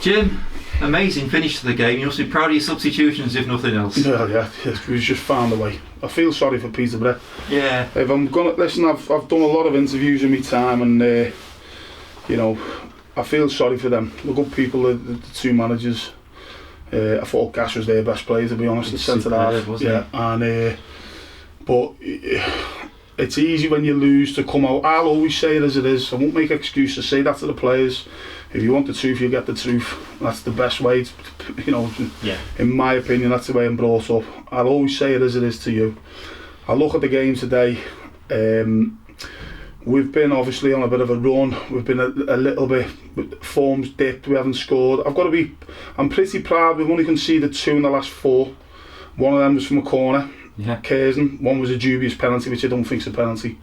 Jim, amazing finish to the game. You must be proud of your substitutions, if nothing else. Yeah, we've just found a way. I feel sorry for Peterborough. Yeah. If I'm gonna listen, I've done a lot of interviews in my time, and I feel sorry for them. The good people, the two managers. I thought Gash was their best player, to be honest, the centre half. Yeah, and but it's easy when you lose to come out. I'll always say it as it is. I won't make excuses. Say that to the players. If you want the truth, you get the truth. That's the best way. Yeah. In my opinion, that's the way I'm brought up. I'll always say it as it is to you. I look at the game today. We've been obviously on a bit of a run. We've been a little bit, form's dipped. We haven't scored. I'm pretty proud. We've only conceded 2 in the last 4. One of them was from a corner. Yeah. Curzon. One was a dubious penalty, which I don't think's a penalty.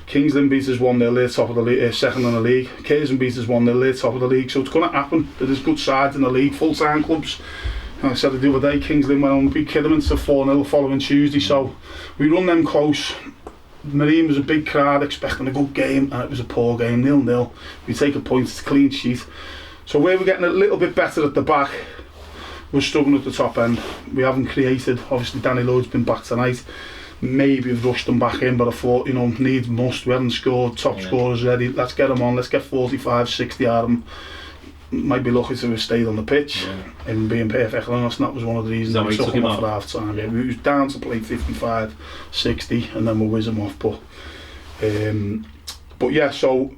Kingsland beat us 1-0, they're top of the league, second in the league. Curzon beat us 1-0, they're top of the league. So it's going to happen. There's good sides in the league, full-time clubs. And I said it the other day, Kingsland went on to beat Kidderminster 4-0 the following Tuesday. So we run them close. Marine was a big crowd expecting a good game, and it was a poor game, 0-0. We take a point, it's a clean sheet. So where we're getting a little bit better at the back, we're struggling at the top end. We haven't created. Obviously Danny Lloyd's been back tonight. Maybe we've rushed them back in, but I thought, needs must. We haven't scored, top scorers ready. Let's get them on, let's get 45, 60 out of them. Might be lucky to have stayed on the pitch. And being perfectly honest, that was one of the reasons we took him off at half time. Yeah, we was down to play 55, 60, and then we'll whiz him off. But yeah, so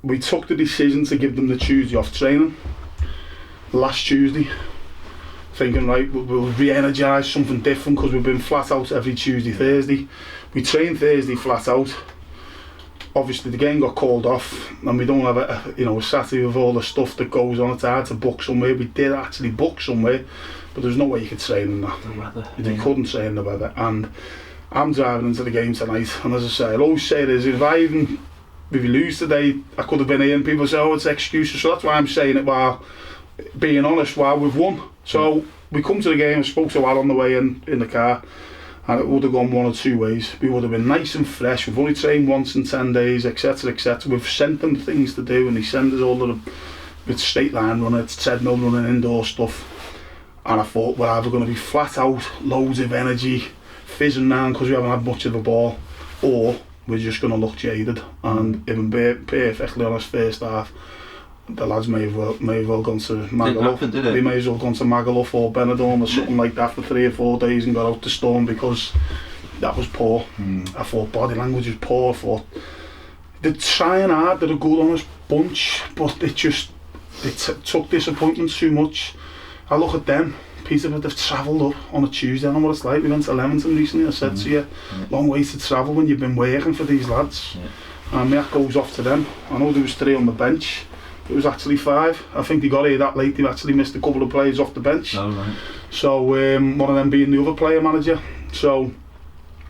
we took the decision to give them the Tuesday off training last Tuesday, thinking right, we'll re-energise something different, because we've been flat out every Tuesday, Thursday. We trained Thursday flat out. Obviously the game got called off, and we don't have a Saturday with all the stuff that goes on. It's hard to book somewhere. We did actually book somewhere, but there's no way you could train in that. The weather. You couldn't train in the weather. And I'm driving into the game tonight, and as I say, I'll always say this, if we lose today, I could have been here, and people say, oh, it's excuses. So that's why I'm saying it, while being honest, while we've won. So we come to the game, I spoke to Al on the way in the car, and it would have gone one or two ways. We would have been nice and fresh. We've only trained once in 10 days, etc, etc. We've sent them things to do, and they send us all with straight line running, it's treadmill running, indoor stuff. And I thought we're either going to be flat out, loads of energy, fizzing down because we haven't had much of a ball, or we're just going to look jaded. And if I'm perfectly honest, first half, the lads may have well gone to Magaluf. They may as well gone to Magaluf or Benidorm or something like that for 3 or 4 days and got out the storm, because that was poor. I thought body language was poor. I thought they're trying hard, they're a good honest bunch, but it took disappointment too much. I look at them, Peterborough, they've travelled up on a Tuesday. I know what it's like. We went to Leamington recently, I said to you, long way to travel when you've been working for these lads. And that goes off to them. I know there was 3 on the bench. It was actually 5. I think they got here that late. They've actually missed a couple of players off the bench. Oh, right. So one of them being the other player manager. So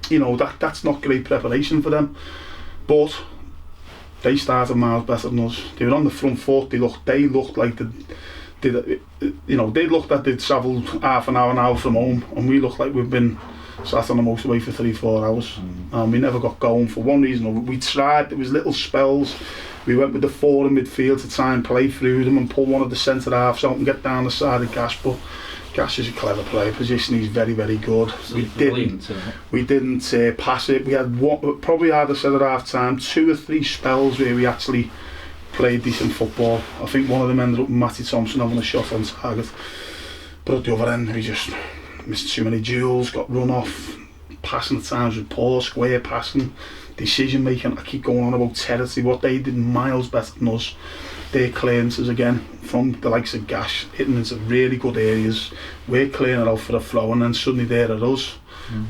that's not great preparation for them. But they started miles better than us. They were on the front foot. They looked like they looked like they'd travelled half an hour from home, and we looked like we've been sat on the motorway for 3-4 hours. And we never got going for one reason or another. We tried. There was little spells. We went with the 4 in midfield to try and play through them and pull one of the centre halves out and get down the side of Gash, but Gash is a clever player. Position, he's very, very good. We didn't pass it. We had probably had a set at half time 2 or 3 spells where we actually played decent football. I think one of them ended up with Matty Thompson having a shot on target, but at the other end we just missed too many duels, got run off. Passing at times was poor, square passing, decision making. I keep going on about territory. What they did miles better than us. Their clearances again from the likes of Gash, hitting into really good areas. We're clearing it out for a flow, and then suddenly they're at us.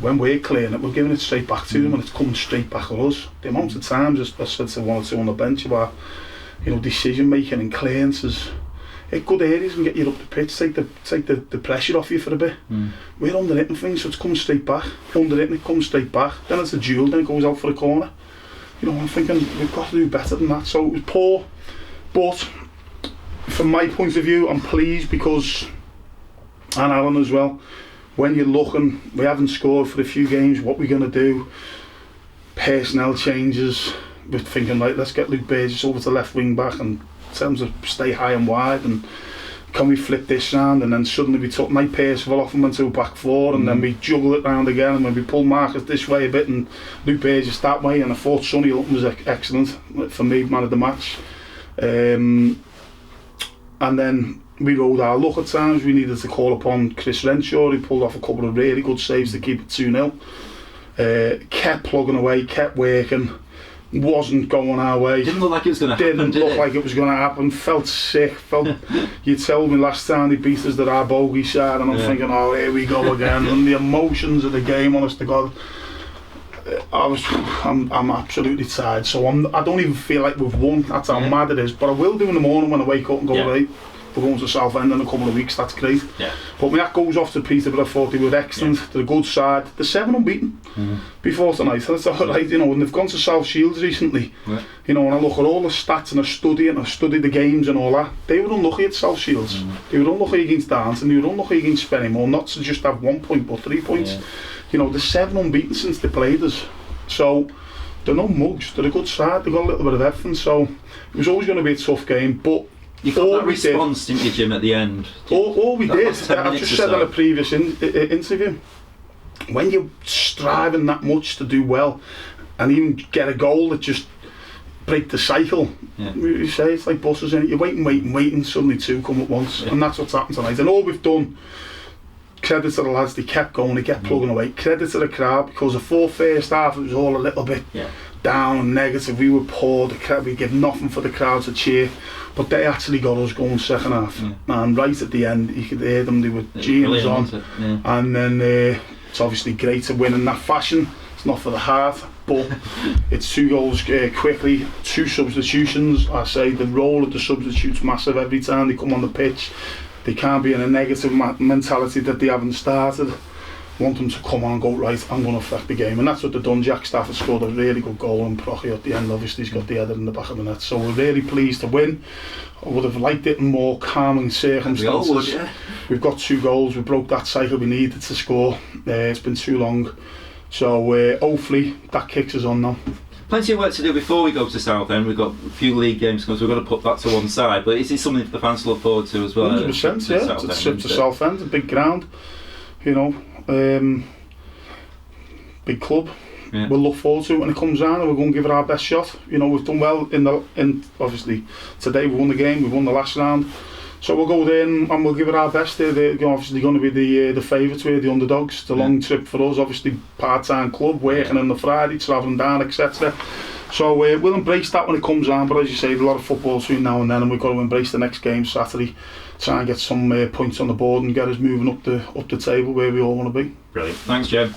When we're clearing it, we're giving it straight back to them, and it's coming straight back at us. The amount of times I said to 1 or 2 on the bench about decision making and clearances. Hit good areas and get you up the pitch, take the pressure off you for a bit. We're under-hitting things, so it's coming straight back. Under-hitting, it comes straight back. Then it's a duel, then it goes out for the corner. I'm thinking we've got to do better than that. So it was poor, but from my point of view, I'm pleased because, and Alan as well, when you're looking, we haven't scored for a few games, what we're going to do, personnel changes, we're thinking, right, let's get Luke Burgess over to left wing back and tell him to stay high and wide, and can we flip this round? And then suddenly we took Mike Percival off and went to a back four, and then we juggle it round again, and when we pull Marcus this way a bit and Luke Burgess that way, and I thought Sonny Hilton was excellent for me, man of the match. And then we rode our luck at times. We needed to call upon Chris Renshaw. He pulled off a couple of really good saves to keep it 2-0. Kept plugging away, kept working. Wasn't going our way. Didn't look like it was going to happen, Didn't look like it was going to happen. Felt sick. You told me last time they beat us that our bogey side, and I'm thinking, oh, here we go again. And the emotions of the game, honest to God, I'm absolutely tired. So I don't even feel like we've won. That's how mad it is. But I will do in the morning when I wake up and go, right, we're going to Southend in a couple of weeks. That's great. But my hat goes off to Peterborough. I thought they were excellent. They're a good side. They're 7 unbeaten before tonight. That's all right, you know. And they've gone to South Shields recently. You know, when I look at all the stats and I study the games and all that, they were unlucky at South Shields. They were unlucky against Darlington. They were unlucky against Spennymoor. Not to just have 1 point, but 3 points. You know, they're 7 unbeaten since they played us. So they're no mugs. They're a good side. They've got a little bit of everything. So it was always going to be a tough game, but you got that response, didn't you, Jim, at the end? All we did, I've just said in a previous interview, when you're striving that much to do well and even get a goal that just break the cycle, you say it's like buses in it. You're waiting, suddenly 2 come at once, and that's what's happened tonight. And all we've done, credit to the lads, they kept going, they kept plugging away. Credit to the crowd, because the full first half it was all a little bit down, negative. We were poor, we gave nothing for the crowd to cheer, but they actually got us going second half. And right at the end, you could hear them, they were cheering us on. And then it's obviously great to win in that fashion. It's not for the heart, but it's 2 goals quickly, 2 substitutions. I say the role of the substitutes massive every time they come on the pitch. They can't be in a negative mentality that they haven't started. Want them to come on and go, right, I'm going to affect the game. And that's what they've done. Jack Stafford scored a really good goal, and Prochy at the end, obviously he's got the header in the back of the net. So we're really pleased to win. I would have liked it in more calming circumstances. We've got 2 goals, we broke that cycle we needed to score. It's been too long. So hopefully that kicks us on now. Plenty of work to do before we go to Southend. We've got a few league games because we've got to put that to one side. But is it something for the fans to look forward to as well? 100%, yeah. It's a trip to Southend, a big ground, you know, big club. We'll look forward to it when it comes down, and we're going to give it our best shot. You know, we've done well in obviously today we won the game, we won the last round. So we'll go there and we'll give it our best. They're obviously going to be the favourites, we're the underdogs. It's a long trip for us, obviously part-time club, working on the Friday, travelling down, etc. So we'll embrace that when it comes on, but as you say, a lot of football between now and then, and we've got to embrace the next game Saturday, try and get some points on the board and get us moving up the table where we all want to be. Brilliant. Thanks, Jim.